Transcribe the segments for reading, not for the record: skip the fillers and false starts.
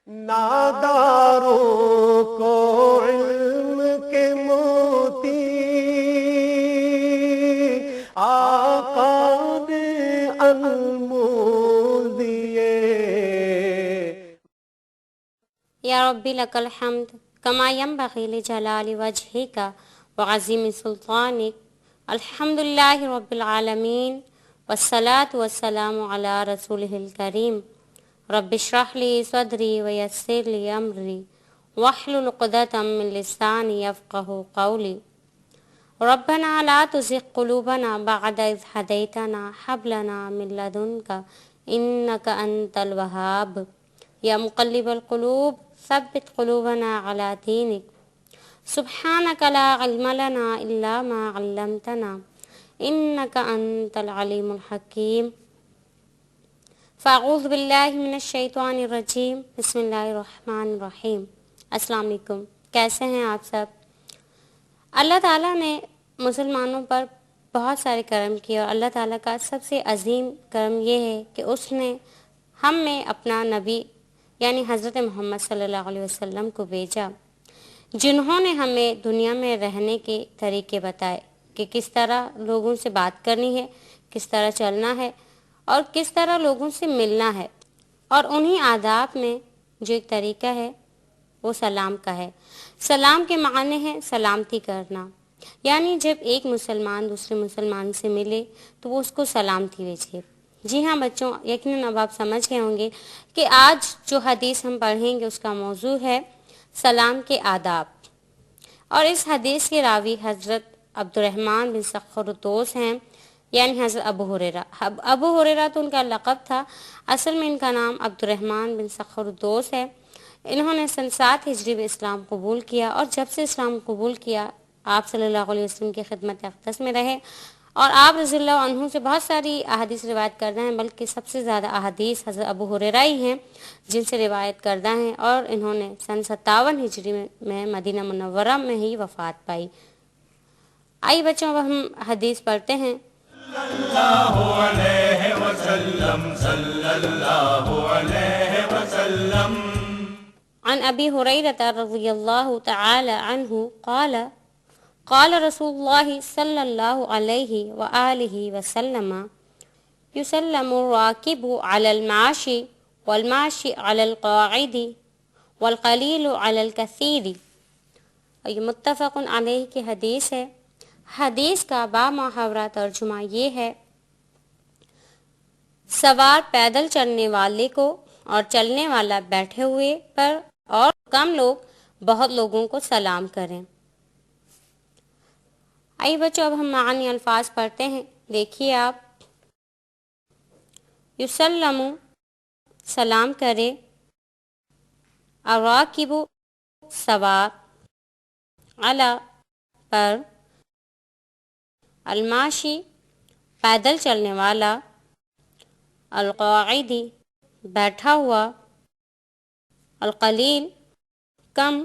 ناداروں کو علم کے موتی آقا نے انمول دیے. یا ربی لک الحمد کما ینبغی لجلال وجہک وعظیم سلطانک. الحمد للہ رب العالمین والصلاة والسلام علی رسولہ الکریم. رب اشرح لی صدری ویسر لی امری واحلل عقدۃ من لسانی یفقہوا قولی. ربنا لا تزغ قلوبنا بعد اذ ہدیتنا ہب لنا من لدنک انک انت الوہاب. یا مقلب القلوب ثبت قلوبنا علی دینک. سبحانک لا علم لنا الا ما علمتنا انک انت العلیم الحکیم. فاعوذ باللہ من الشیطان الرجیم. بسم اللہ الرحمن الرحیم. السلام علیکم. کیسے ہیں آپ سب؟ اللہ تعالیٰ نے مسلمانوں پر بہت سارے کرم کیے اور اللہ تعالیٰ کا سب سے عظیم کرم یہ ہے کہ اس نے ہم میں اپنا نبی یعنی حضرت محمد صلی اللہ علیہ وسلم کو بھیجا، جنہوں نے ہمیں دنیا میں رہنے کے طریقے بتائے کہ کس طرح لوگوں سے بات کرنی ہے، کس طرح چلنا ہے اور کس طرح لوگوں سے ملنا ہے. اور انہی آداب میں جو ایک طریقہ ہے وہ سلام کا ہے. سلام کے معنی ہے سلامتی کرنا، یعنی جب ایک مسلمان دوسرے مسلمان سے ملے تو وہ اس کو سلامتی بھیجے. جی ہاں بچوں، یقیناً اب آپ سمجھ گئے ہوں گے کہ آج جو حدیث ہم پڑھیں گے اس کا موضوع ہے سلام کے آداب. اور اس حدیث کے راوی حضرت عبد الرحمن بن سخر الدوس ہیں، یعنی حضرت ابو ہریرہ. ابو ہریرہ تو ان کا لقب تھا، اصل میں ان کا نام عبد الرحمن بن سخر الدوس ہے. انہوں نے سن 7 ہجری میں اسلام قبول کیا اور جب سے اسلام قبول کیا آپ صلی اللہ علیہ وسلم کی خدمت اقدس میں رہے اور آپ رضی اللہ عنہ سے بہت ساری احادیث روایت کردہ ہیں، بلکہ سب سے زیادہ احادیث حضرت ابو ہریرہ ہی ہیں جن سے روایت کردہ ہیں. اور انہوں نے سن 57 ہجری میں مدینہ منورہ میں ہی وفات پائی. آئیے بچوں اب ہم حدیث پڑھتے ہیں. اللہ علیہ وسلم صلی اللہ علیہ وسلم. عن ابی ہریرہ رضی اللہ تعالی عنہ قال قال رسول اللہ صلی اللہ علیہ وآلہ وسلم یسلم الراکب علی الماشی والماشی علی القاعد والقلیل علی الکثیر. یہ متفق علیہ کی حدیث ہے. حدیث کا بامحاورہ ترجمہ یہ ہے: سوار پیدل چلنے والے کو اور چلنے والا بیٹھے ہوئے پر اور کم لوگ بہت لوگوں کو سلام کریں. آئیے بچوں اب ہم معنی الفاظ پڑھتے ہیں. دیکھیے آپ، یسلم سلام کرے، الراکب سوار، علی پر، الماشی پیدل چلنے والا، القاعدی بیٹھا ہوا، القلیل کم،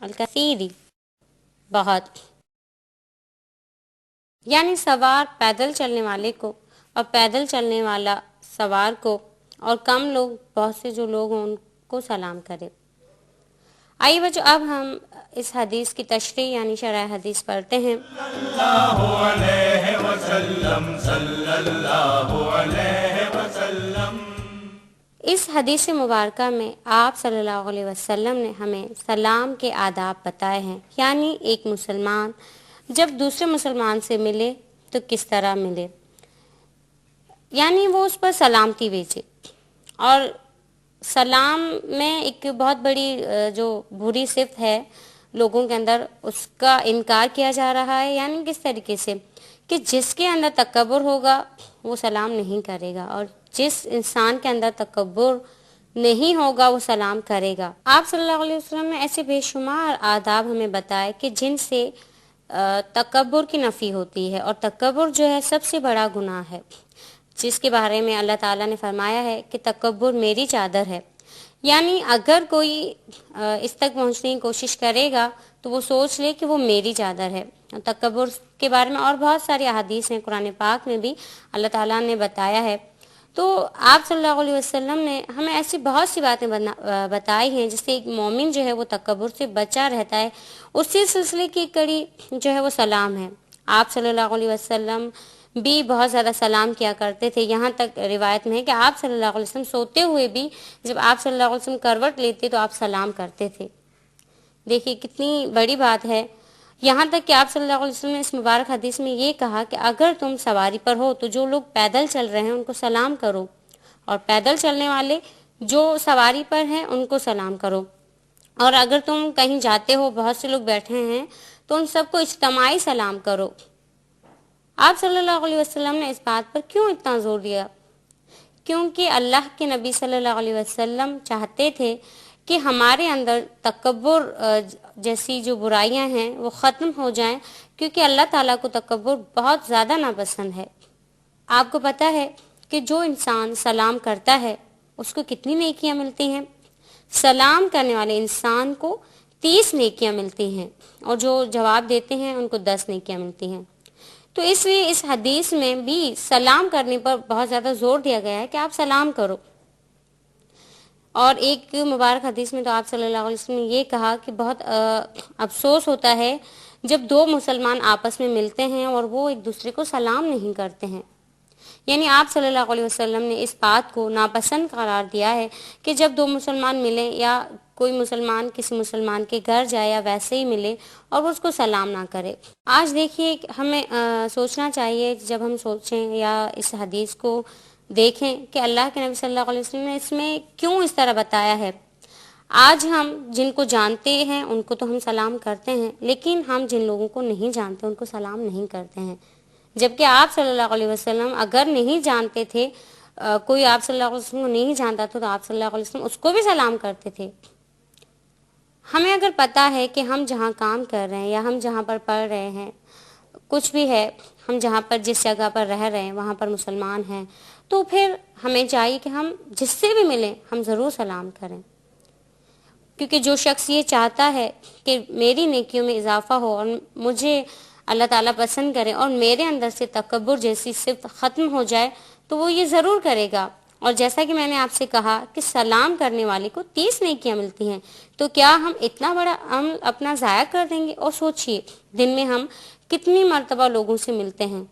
الکثیری بہت. یعنی سوار پیدل چلنے والے کو اور پیدل چلنے والا سوار کو اور کم لوگ بہت سے جو لوگ ہیں ان کو سلام کرے. آئیے بچوں اب ہم اس حدیث کی تشریح یعنی شرح حدیث پڑھتے ہیں. اللہ علیہ وسلم صلی اللہ علیہ وسلم. اس حدیث مبارکہ میں آپ صلی اللہ علیہ وسلم نے ہمیں سلام کے آداب بتائے ہیں، یعنی ایک مسلمان جب دوسرے مسلمان سے ملے تو کس طرح ملے، یعنی وہ اس پر سلامتی بھیجے. اور سلام میں ایک بہت بڑی جو بری صفت ہے لوگوں کے اندر، اس کا انکار کیا جا رہا ہے. یعنی کس طریقے سے کہ جس کے اندر تکبر ہوگا وہ سلام نہیں کرے گا اور جس انسان کے اندر تکبر نہیں ہوگا وہ سلام کرے گا. آپ صلی اللہ علیہ وسلم نے ایسے بے شمار آداب ہمیں بتائے کہ جن سے تکبر کی نفی ہوتی ہے. اور تکبر جو ہے سب سے بڑا گناہ ہے، جس کے بارے میں اللہ تعالیٰ نے فرمایا ہے کہ تکبر میری چادر ہے. یعنی اگر کوئی اس تک پہنچنے کی کوشش کرے گا تو وہ سوچ لے کہ وہ میری چادر ہے. تکبر کے بارے میں اور بہت ساری احادیث ہیں، قرآن پاک میں بھی اللہ تعالیٰ نے بتایا ہے. تو آپ صلی اللہ علیہ وسلم نے ہمیں ایسی بہت سی باتیں بتائی ہیں جس سے ایک مومن جو ہے وہ تکبر سے بچا رہتا ہے. اسی سلسلے کی کڑی جو ہے وہ سلام ہے. آپ صلی اللہ علیہ وسلم بھی بہت زیادہ سلام کیا کرتے تھے. یہاں تک روایت میں ہے کہ آپ صلی اللہ علیہ وسلم سوتے ہوئے بھی جب آپ صلی اللہ علیہ وسلم کروٹ لیتے تو آپ سلام کرتے تھے. دیکھیے کتنی بڑی بات ہے. یہاں تک کہ آپ صلی اللہ علیہ وسلم نے اس مبارک حدیث میں یہ کہا کہ اگر تم سواری پر ہو تو جو لوگ پیدل چل رہے ہیں ان کو سلام کرو، اور پیدل چلنے والے جو سواری پر ہیں ان کو سلام کرو. اور اگر تم کہیں جاتے ہو، بہت سے لوگ بیٹھے ہیں، تو ان سب کو اجتماعی سلام کرو. آپ صلی اللہ علیہ وسلم نے اس بات پر کیوں اتنا زور دیا؟ کیونکہ اللہ کے نبی صلی اللہ علیہ وسلم چاہتے تھے کہ ہمارے اندر تکبر جیسی جو برائیاں ہیں وہ ختم ہو جائیں، کیونکہ اللہ تعالیٰ کو تکبر بہت زیادہ ناپسند ہے. آپ کو پتہ ہے کہ جو انسان سلام کرتا ہے اس کو کتنی نیکیاں ملتی ہیں؟ سلام کرنے والے انسان کو 30 نیکیاں ملتی ہیں، اور جو جواب دیتے ہیں ان کو 10 نیکیاں ملتی ہیں. تو اس لیے اس حدیث میں بھی سلام کرنے پر بہت زیادہ زور دیا گیا ہے کہ آپ سلام کرو. اور ایک مبارک حدیث میں تو آپ صلی اللہ علیہ وسلم نے یہ کہا کہ بہت افسوس ہوتا ہے جب دو مسلمان آپس میں ملتے ہیں اور وہ ایک دوسرے کو سلام نہیں کرتے ہیں. یعنی آپ صلی اللہ علیہ وسلم نے اس بات کو ناپسند قرار دیا ہے کہ جب دو مسلمان ملیں یا کوئی مسلمان کسی مسلمان کے گھر جائے یا ویسے ہی ملے اور وہ اس کو سلام نہ کرے. آج دیکھیے ہمیں سوچنا چاہیے، جب ہم سوچیں یا اس حدیث کو دیکھیں کہ اللہ کے نبی صلی اللہ علیہ وسلم نے اس میں کیوں اس طرح بتایا ہے. آج ہم جن کو جانتے ہیں ان کو تو ہم سلام کرتے ہیں، لیکن ہم جن لوگوں کو نہیں جانتے ان کو سلام نہیں کرتے ہیں. جبکہ آپ صلی اللہ علیہ وسلم اگر نہیں جانتے تھے، کوئی آپ صلی اللہ علیہ وسلم کو نہیں جانتا تھا تو آپ صلی اللہ علیہ وسلم اس کو بھی سلام کرتے تھے. ہمیں اگر پتہ ہے کہ ہم جہاں کام کر رہے ہیں یا ہم جہاں پر پڑھ رہے ہیں، کچھ بھی ہے، ہم جہاں پر جس جگہ پر رہ رہے ہیں وہاں پر مسلمان ہیں، تو پھر ہمیں چاہیے کہ ہم جس سے بھی ملیں ہم ضرور سلام کریں. کیونکہ جو شخص یہ چاہتا ہے کہ میری نیکیوں میں اضافہ ہو اور مجھے اللہ تعالیٰ پسند کرے اور میرے اندر سے تکبر جیسی صفت ختم ہو جائے تو وہ یہ ضرور کرے گا. اور جیسا کہ میں نے آپ سے کہا کہ سلام کرنے والے کو 30 نیکیاں ملتی ہیں، تو کیا ہم اتنا بڑا عمل اپنا ضائع کر دیں گے؟ اور سوچئے دن میں ہم کتنی مرتبہ لوگوں سے ملتے ہیں،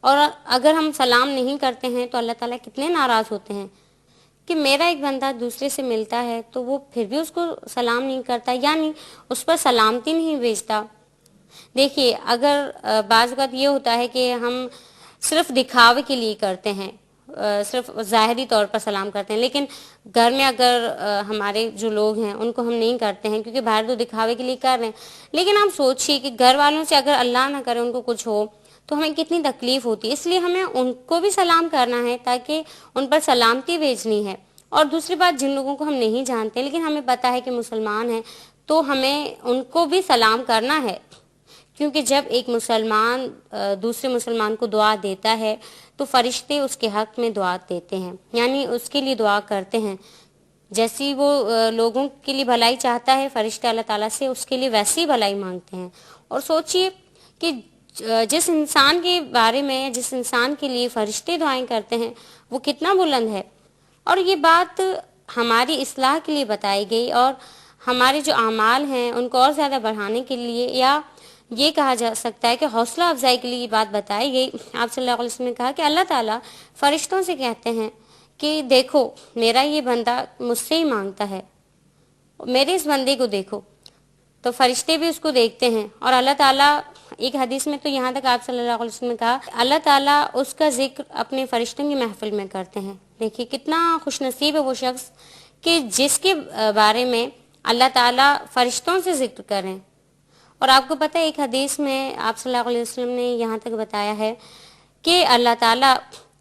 اور اگر ہم سلام نہیں کرتے ہیں تو اللہ تعالیٰ کتنے ناراض ہوتے ہیں کہ میرا ایک بندہ دوسرے سے ملتا ہے تو وہ پھر بھی اس کو سلام نہیں کرتا، یعنی اس پر سلامتی نہیں بھیجتا. دیکھیے اگر بعض اوقات یہ ہوتا ہے کہ ہم صرف دکھاوے کے لیے کرتے ہیں، صرف ظاہری طور پر سلام کرتے ہیں، لیکن گھر میں اگر ہمارے جو لوگ ہیں ان کو ہم نہیں کرتے ہیں کیونکہ باہر تو دکھاوے کے لیے کر رہے ہیں. لیکن آپ سوچیے کہ گھر والوں سے اگر اللہ نہ کرے ان کو کچھ ہو تو ہمیں کتنی تکلیف ہوتی ہے. اس لیے ہمیں ان کو بھی سلام کرنا ہے تاکہ ان پر سلامتی بھیجنی ہے. اور دوسری بات، جن لوگوں کو ہم نہیں جانتے لیکن ہمیں پتہ ہے کہ مسلمان ہیں تو ہمیں ان کو بھی سلام کرنا ہے، کیونکہ جب ایک مسلمان دوسرے مسلمان کو دعا دیتا ہے تو فرشتے اس کے حق میں دعا دیتے ہیں، یعنی اس کے لیے دعا کرتے ہیں. جیسی وہ لوگوں کے لیے بھلائی چاہتا ہے فرشتے اللہ تعالیٰ سے اس کے لیے ویسی بھلائی مانگتے ہیں. اور سوچئے کہ جس انسان کے بارے میں، جس انسان کے لیے فرشتے دعائیں کرتے ہیں وہ کتنا بلند ہے. اور یہ بات ہماری اصلاح کے لیے بتائی گئی، اور ہمارے جو اعمال ہیں ان کو اور زیادہ بڑھانے کے لیے، یا یہ کہا جا سکتا ہے کہ حوصلہ افزائی کے لیے یہ بات بتائی گئی. آپ صلی اللہ علیہ وسلم نے کہا کہ اللہ تعالیٰ فرشتوں سے کہتے ہیں کہ دیکھو میرا یہ بندہ مجھ سے ہی مانگتا ہے، میرے اس بندے کو دیکھو. تو فرشتے بھی اس کو دیکھتے ہیں، اور اللہ تعالیٰ ایک حدیث میں تو یہاں تک آپ صلی اللہ علیہ وسلم نے کہا اللہ تعالیٰ اس کا ذکر اپنے فرشتوں کی محفل میں کرتے ہیں. دیکھیے کتنا خوش نصیب ہے وہ شخص کہ جس کے بارے میں اللہ تعالیٰ فرشتوں سے ذکر کریں. اور آپ کو پتہ ہے ایک حدیث میں آپ صلی اللہ علیہ وسلم نے یہاں تک بتایا ہے کہ اللہ تعالیٰ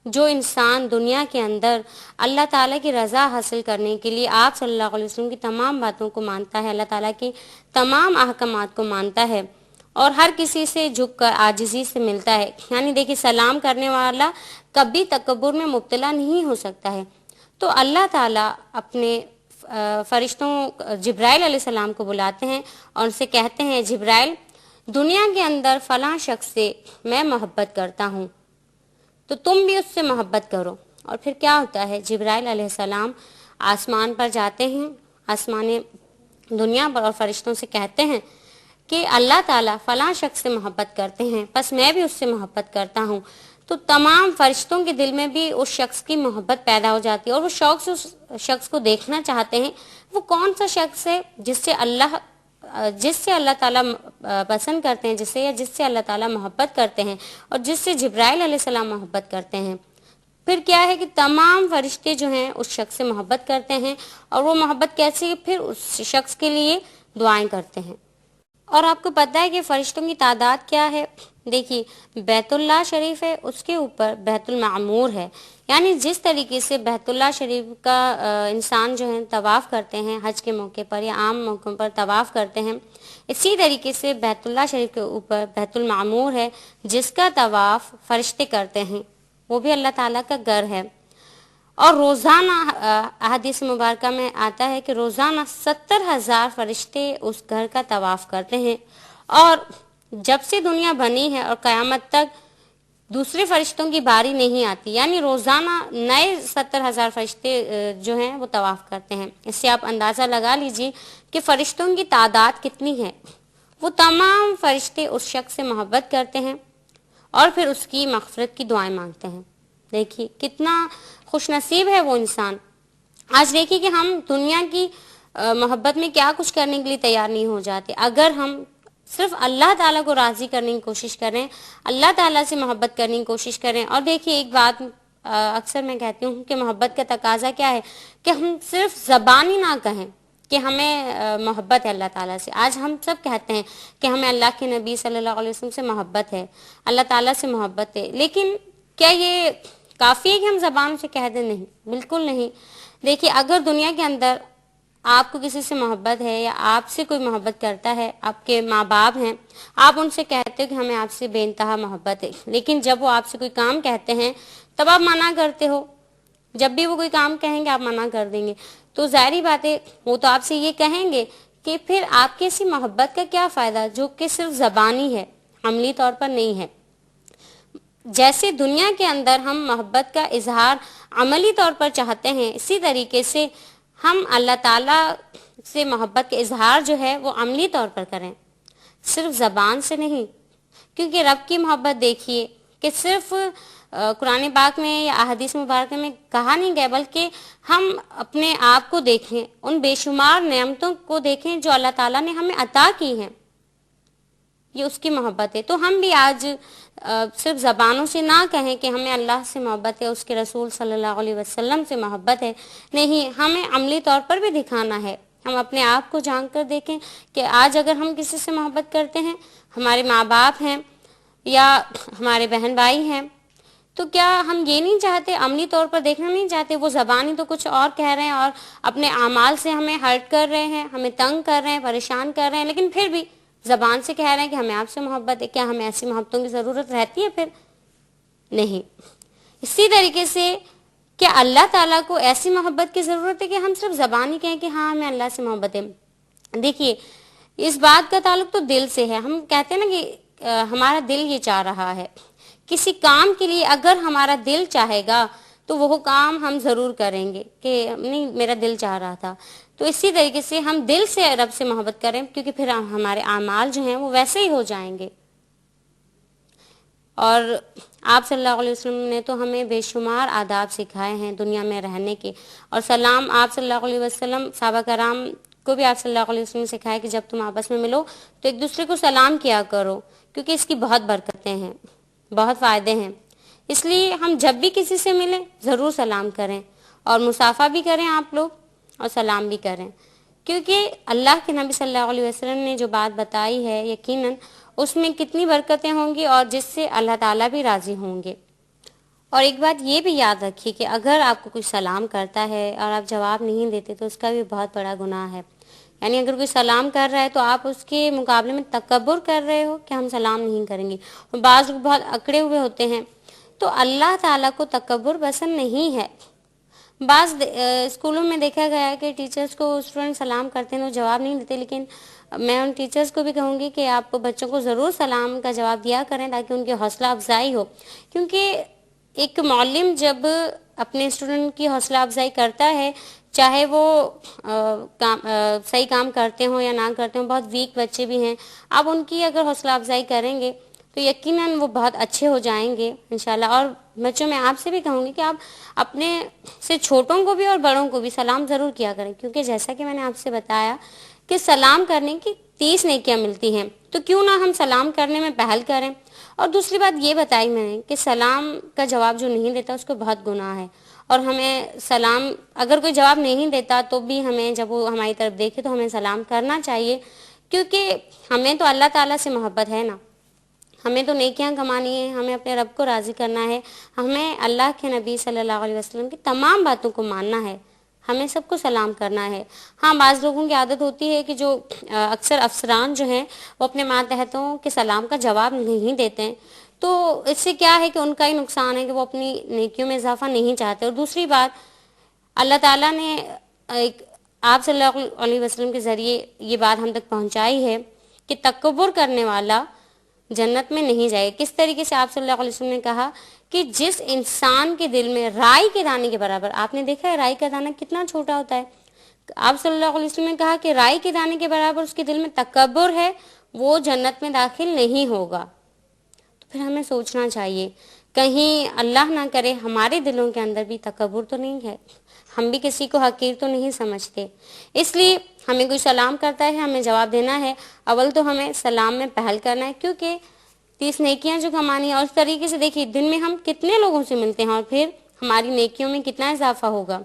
جو انسان دنیا کے اندر اللہ تعالیٰ کی رضا حاصل کرنے کے لیے آپ صلی اللہ علیہ وسلم کی تمام باتوں کو مانتا ہے، اللہ تعالیٰ کی تمام احکامات کو مانتا ہے اور ہر کسی سے جھک کر عاجزی سے ملتا ہے، یعنی دیکھیے سلام کرنے والا کبھی تکبر میں مبتلا نہیں ہو سکتا ہے. تو اللہ تعالیٰ اپنے فرشتوں جبرائیل علیہ السلام کو بلاتے ہیں اور ان سے کہتے ہیں جبرائیل دنیا کے اندر فلاں شخص سے میں محبت کرتا ہوں، تو تم بھی اس سے محبت کرو۔ اور پھر کیا ہوتا ہے، جبرائیل علیہ السلام آسمان پر جاتے ہیں، آسمان دنیا پر، اور فرشتوں سے کہتے ہیں کہ اللہ تعالیٰ فلاں شخص سے محبت کرتے ہیں، بس میں بھی اس سے محبت کرتا ہوں۔ تو تمام فرشتوں کے دل میں بھی اس شخص کی محبت پیدا ہو جاتی ہے، اور وہ شوق سے اس شخص کو دیکھنا چاہتے ہیں، وہ کون سا شخص ہے جس سے اللہ تعالیٰ پسند کرتے ہیں، جس سے اللہ تعالیٰ محبت کرتے ہیں، اور جس سے جبرائیل علیہ السلام محبت کرتے ہیں۔ پھر کیا ہے کہ تمام فرشتے جو ہیں اس شخص سے محبت کرتے ہیں، اور وہ محبت کیسی، پھر اس شخص کے لیے دعائیں کرتے ہیں۔ اور آپ کو پتہ ہے کہ فرشتوں کی تعداد کیا ہے؟ دیکھیے، بیت اللہ شریف ہے، اس کے اوپر بیت المعمور ہے، یعنی جس طریقے سے بیت اللہ شریف کا انسان جو ہے طواف کرتے ہیں حج کے موقع پر یا عام موقعوں پر طواف کرتے ہیں، اسی طریقے سے بیت اللہ شریف کے اوپر بیت المعمور ہے، جس کا طواف فرشتے کرتے ہیں، وہ بھی اللہ تعالیٰ کا گھر ہے۔ اور روزانہ احادیث مبارکہ میں آتا ہے کہ روزانہ 70,000 فرشتے اس گھر کا طواف کرتے ہیں، اور جب سے دنیا بنی ہے اور قیامت تک دوسرے فرشتوں کی باری نہیں آتی، یعنی روزانہ نئے 70,000 فرشتے جو ہیں وہ طواف کرتے ہیں۔ اس سے آپ اندازہ لگا لیجئے کہ فرشتوں کی تعداد کتنی ہے۔ وہ تمام فرشتے اس شخص سے محبت کرتے ہیں اور پھر اس کی مغفرت کی دعائیں مانگتے ہیں۔ دیکھیے کتنا خوش نصیب ہے وہ انسان۔ آج دیکھیے کہ ہم دنیا کی محبت میں کیا کچھ کرنے کے لیے تیار نہیں ہو جاتے، اگر ہم صرف اللہ تعالیٰ کو راضی کرنے کی کوشش کریں، اللہ تعالیٰ سے محبت کرنے کی کوشش کریں۔ اور دیکھیے ایک بات اکثر میں کہتی ہوں کہ محبت کا تقاضا کیا ہے کہ ہم صرف زبانی نہ کہیں کہ ہمیں محبت ہے اللہ تعالیٰ سے۔ آج ہم سب کہتے ہیں کہ ہمیں اللہ کے نبی صلی اللہ علیہ وسلم سے محبت ہے، اللہ تعالیٰ سے محبت ہے، لیکن کیا یہ کافی ہے کہ ہم زبان سے کہہ دیں؟ نہیں، بالکل نہیں۔ دیکھیے اگر دنیا کے اندر آپ کو کسی سے محبت ہے یا آپ سے کوئی محبت کرتا ہے، آپ کے ماں باپ ہیں، آپ ان سے کہتے ہو کہ ہمیں آپ سے بے انتہا محبت ہے، لیکن جب وہ آپ سے کوئی کام کہتے ہیں تب آپ منع کرتے ہو، جب بھی وہ کوئی کام کہیں گے آپ منع کر دیں گے، تو ظاہری بات ہے وہ تو آپ سے یہ کہیں گے کہ پھر آپ کی ایسی محبت کا کیا فائدہ جو کہ صرف زبانی ہے، عملی طور پر نہیں ہے۔ جیسے دنیا کے اندر ہم محبت کا اظہار عملی طور پر چاہتے ہیں، اسی طریقے سے ہم اللہ تعالیٰ سے محبت کا اظہار جو ہے وہ عملی طور پر کریں، صرف زبان سے نہیں۔ کیونکہ رب کی محبت دیکھیے کہ صرف قرآن پاک میں یا احادیث مبارکہ میں کہا نہیں گیا، بلکہ ہم اپنے آپ کو دیکھیں، ان بے شمار نعمتوں کو دیکھیں جو اللہ تعالیٰ نے ہمیں عطا کی ہیں، یہ اس کی محبت ہے۔ تو ہم بھی آج صرف زبانوں سے نہ کہیں کہ ہمیں اللہ سے محبت ہے، اس کے رسول صلی اللہ علیہ وسلم سے محبت ہے، نہیں، ہمیں عملی طور پر بھی دکھانا ہے۔ ہم اپنے آپ کو جھانک کر دیکھیں کہ آج اگر ہم کسی سے محبت کرتے ہیں، ہمارے ماں باپ ہیں یا ہمارے بہن بھائی ہیں، تو کیا ہم یہ نہیں چاہتے، عملی طور پر دیکھنا نہیں چاہتے؟ وہ زبانی تو کچھ اور کہہ رہے ہیں اور اپنے اعمال سے ہمیں ہرٹ کر رہے ہیں، ہمیں تنگ کر رہے ہیں، پریشان کر رہے ہیں، لیکن پھر بھی زبان سے کہہ رہے ہیں کہ ہمیں آپ سے محبت ہے۔ کیا ہمیں ایسی محبتوں کی ضرورت رہتی ہے؟ پھر نہیں۔ اسی طریقے سے کیا اللہ تعالیٰ کو ایسی محبت کی ضرورت ہے کہ ہم صرف زبان ہی کہیں کہ ہاں ہمیں اللہ سے محبت ہے؟ دیکھیے اس بات کا تعلق تو دل سے ہے۔ ہم کہتے ہیں نا کہ ہمارا دل یہ چاہ رہا ہے، کسی کام کے لیے اگر ہمارا دل چاہے گا تو وہ کام ہم ضرور کریں گے کہ نہیں میرا دل چاہ رہا تھا۔ تو اسی طریقے سے ہم دل سے رب سے محبت کریں، کیونکہ پھر ہمارے اعمال جو ہیں وہ ویسے ہی ہو جائیں گے۔ اور آپ صلی اللہ علیہ وسلم نے تو ہمیں بے شمار آداب سکھائے ہیں دنیا میں رہنے کے، اور سلام آپ صلی اللہ علیہ وسلم، صحابہ کرام کو بھی آپ صلی اللہ علیہ وسلم نے سکھایا کہ جب تم آپس میں ملو تو ایک دوسرے کو سلام کیا کرو، کیونکہ اس کی بہت برکتیں ہیں، بہت فائدے ہیں۔ اس لیے ہم جب بھی کسی سے ملیں ضرور سلام کریں، اور مصافحہ بھی کریں آپ لوگ، اور سلام بھی کریں، کیونکہ اللہ کے نبی صلی اللہ علیہ وسلم نے جو بات بتائی ہے یقیناً اس میں کتنی برکتیں ہوں گی، اور جس سے اللہ تعالیٰ بھی راضی ہوں گے۔ اور ایک بات یہ بھی یاد رکھیے کہ اگر آپ کو کوئی سلام کرتا ہے اور آپ جواب نہیں دیتے تو اس کا بھی بہت بڑا گناہ ہے۔ یعنی اگر کوئی سلام کر رہا ہے تو آپ اس کے مقابلے میں تکبر کر رہے ہو کہ ہم سلام نہیں کریں گے، اور بعض لوگ بہت اکڑے ہوئے ہوتے ہیں۔ تو اللہ تعالیٰ کو تکبر پسند نہیں ہے۔ بعض اسکولوں میں دیکھا گیا ہے کہ ٹیچرز کو اسٹوڈنٹ سلام کرتے ہیں تو جواب نہیں دیتے، لیکن میں ان ٹیچرز کو بھی کہوں گی کہ آپ بچوں کو ضرور سلام کا جواب دیا کریں تاکہ ان کی حوصلہ افزائی ہو، کیونکہ ایک معلم جب اپنے اسٹوڈنٹ کی حوصلہ افزائی کرتا ہے، چاہے وہ صحیح کام کرتے ہوں یا نہ کرتے ہوں، بہت ویک بچے بھی ہیں، آپ ان کی اگر حوصلہ افزائی کریں گے تو یقیناً وہ بہت اچھے ہو جائیں گے انشاءاللہ. اور بچوں میں آپ سے بھی کہوں گی کہ آپ اپنے سے چھوٹوں کو بھی اور بڑوں کو بھی سلام ضرور کیا کریں، کیونکہ جیسا کہ میں نے آپ سے بتایا کہ سلام کرنے کی 30 نیکیاں ملتی ہیں، تو کیوں نہ ہم سلام کرنے میں پہل کریں. اور دوسری بات یہ بتائی میں نے کہ سلام کا جواب جو نہیں دیتا اس کو بہت گناہ ہے، اور ہمیں سلام اگر کوئی جواب نہیں دیتا تو بھی ہمیں جب وہ ہماری طرف دیکھے تو ہمیں سلام کرنا چاہیے، کیونکہ ہمیں تو اللہ تعالیٰ سے محبت ہے نا، ہمیں تو نیکیاں کمانی ہے، ہمیں اپنے رب کو راضی کرنا ہے، ہمیں اللہ کے نبی صلی اللہ علیہ وسلم کی تمام باتوں کو ماننا ہے، ہمیں سب کو سلام کرنا ہے. ہاں بعض لوگوں کی عادت ہوتی ہے کہ جو اکثر افسران جو ہیں وہ اپنے ماتحتوں کے سلام کا جواب نہیں دیتے ہیں، تو اس سے کیا ہے کہ ان کا ہی نقصان ہے کہ وہ اپنی نیکیوں میں اضافہ نہیں چاہتے. اور دوسری بات، اللہ تعالیٰ نے ایک آپ صلی اللہ علیہ وسلم کے ذریعے یہ بات ہم تک پہنچائی ہے کہ تکبر کرنے والا جنت میں نہیں جائے. کس طریقے سے آپ صلی اللہ علیہ وسلم نے کہا کہ جس انسان کے دل میں رائی کے دانے کے برابر، آپ نے دیکھا ہے رائی کا دانہ کتنا چھوٹا ہوتا ہے، آپ صلی اللہ علیہ وسلم نے کہا کہ رائی کے دانے کے برابر اس کے دل میں تکبر ہے، وہ جنت میں داخل نہیں ہوگا. تو پھر ہمیں سوچنا چاہیے کہیں اللہ نہ کرے ہمارے دلوں کے اندر بھی تکبر تو نہیں ہے، ہم بھی کسی کو حقیر تو نہیں سمجھتے. اس لیے ہمیں کوئی سلام کرتا ہے ہمیں جواب دینا ہے، اول تو ہمیں سلام میں پہل کرنا ہے، کیونکہ 30 نیکیاں جو کمانی ہے. اور اس طریقے سے دیکھیے دن میں ہم کتنے لوگوں سے ملتے ہیں اور پھر ہماری نیکیوں میں کتنا اضافہ ہوگا.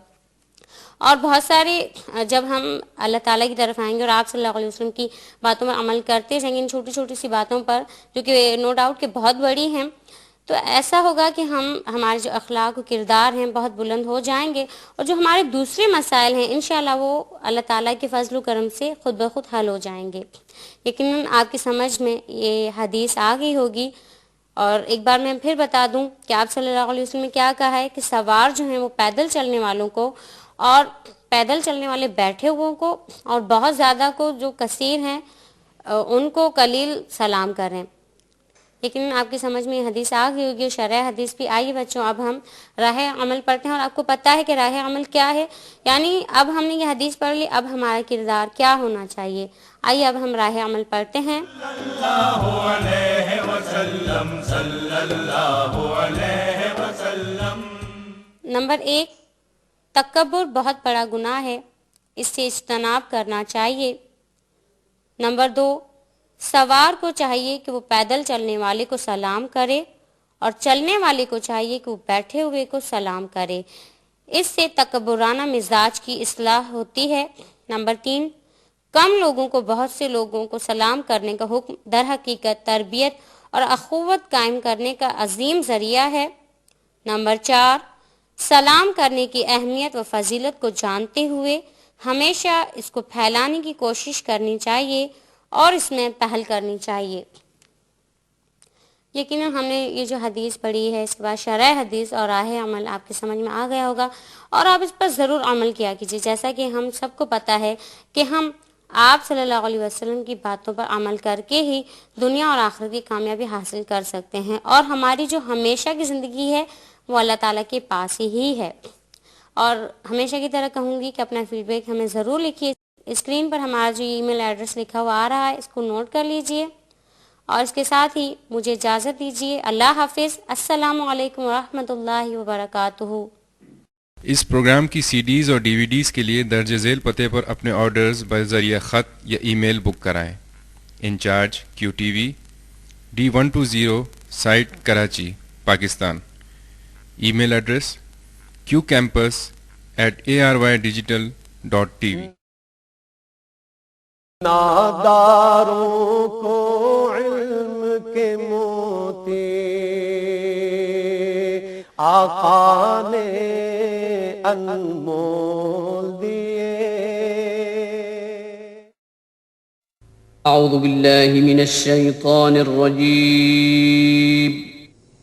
اور بہت سارے جب ہم اللہ تعالیٰ کی طرف آئیں گے اور آپ صلی اللہ علیہ وسلم کی باتوں پر عمل کرتے جائیں گے، ان چھوٹی چھوٹی سی باتوں پر جو کہ نو ڈاؤٹ کہ بہت بڑی ہیں، تو ایسا ہوگا کہ ہمارے جو اخلاق و کردار ہیں بہت بلند ہو جائیں گے، اور جو ہمارے دوسرے مسائل ہیں انشاءاللہ وہ اللہ تعالیٰ کے فضل و کرم سے خود بخود حل ہو جائیں گے. یقیناً آپ کی سمجھ میں یہ حدیث آ گئی ہوگی. اور ایک بار میں پھر بتا دوں کہ آپ صلی اللہ علیہ وسلم نے کیا کہا ہے کہ سوار جو ہیں وہ پیدل چلنے والوں کو اور پیدل چلنے والے بیٹھے ہوئوں کو اور بہت زیادہ کو جو کثیر ہیں ان کو قلیل سلام کریں. لیکن آپ کی سمجھ میں یہ حدیث آ گئی ہوگی، شرح حدیث بھی. آئیے بچوں اب ہم راہ عمل پڑھتے ہیں، اور آپ کو پتہ ہے کہ راہ عمل کیا ہے، یعنی اب ہم نے یہ حدیث پڑھ لی، اب ہمارا کردار کیا ہونا چاہیے. آئیے اب ہم راہ عمل پڑھتے ہیں. اللہ علیہ وسلم صلی اللہ علیہ وسلم. نمبر 1، تکبر بہت بڑا گناہ ہے، اس سے اجتناب کرنا چاہیے. نمبر 2، سوار کو چاہیے کہ وہ پیدل چلنے والے کو سلام کرے اور چلنے والے کو چاہیے کہ وہ بیٹھے ہوئے کو سلام کرے، اس سے تکبرانہ مزاج کی اصلاح ہوتی ہے. نمبر 3، کم لوگوں کو بہت سے لوگوں کو سلام کرنے کا حکم در حقیقت تربیت اور اخوت قائم کرنے کا عظیم ذریعہ ہے. نمبر 4، سلام کرنے کی اہمیت و فضیلت کو جانتے ہوئے ہمیشہ اس کو پھیلانے کی کوشش کرنی چاہیے اور اس میں پہل کرنی چاہیے. یقیناً ہم نے یہ جو حدیث پڑھی ہے اس کے بعد شرح حدیث اور راہ عمل آپ کے سمجھ میں آ گیا ہوگا، اور آپ اس پر ضرور عمل کیا کیجیے. جیسا کہ ہم سب کو پتہ ہے کہ ہم آپ صلی اللہ علیہ وسلم کی باتوں پر عمل کر کے ہی دنیا اور آخرت کی کامیابی حاصل کر سکتے ہیں، اور ہماری جو ہمیشہ کی زندگی ہے وہ اللہ تعالیٰ کے پاس ہی ہے. اور ہمیشہ کی طرح کہوں گی کہ اپنا فیڈ بیک ہمیں ضرور لکھیے. اسکرین پر ہمارا جو ای میل ایڈریس لکھا ہوا آ رہا ہے اس کو نوٹ کر لیجئے، اور اس کے ساتھ ہی مجھے اجازت دیجیے. اللہ حافظ. السلام علیکم ورحمۃ اللہ وبرکاتہ. اس پروگرام کی سی ڈیز اور ڈی وی ڈیز کے لیے درج ذیل پتے پر اپنے آرڈرز بذریعہ خط یا ای میل بک کرائیں. Incharge QTV D120 site Karachi Pakistan. Email address qcampus@arydigital.tv. ناداروں کو علم کے موتی آقا نے انمول دیے. أعوذ بالله من الشيطان الرجيم.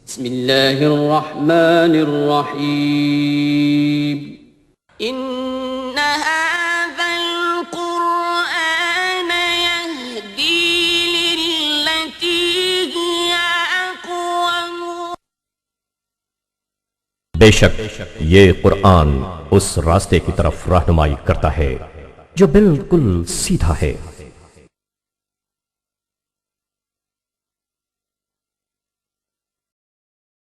بسم الله الرحمن الرحيم. إن هذا القرآن يهدي للتي هي أقوم بے شک یہ قرآن اس راستے کی طرف رہنمائی کرتا ہے جو بالکل سیدھا ہے۔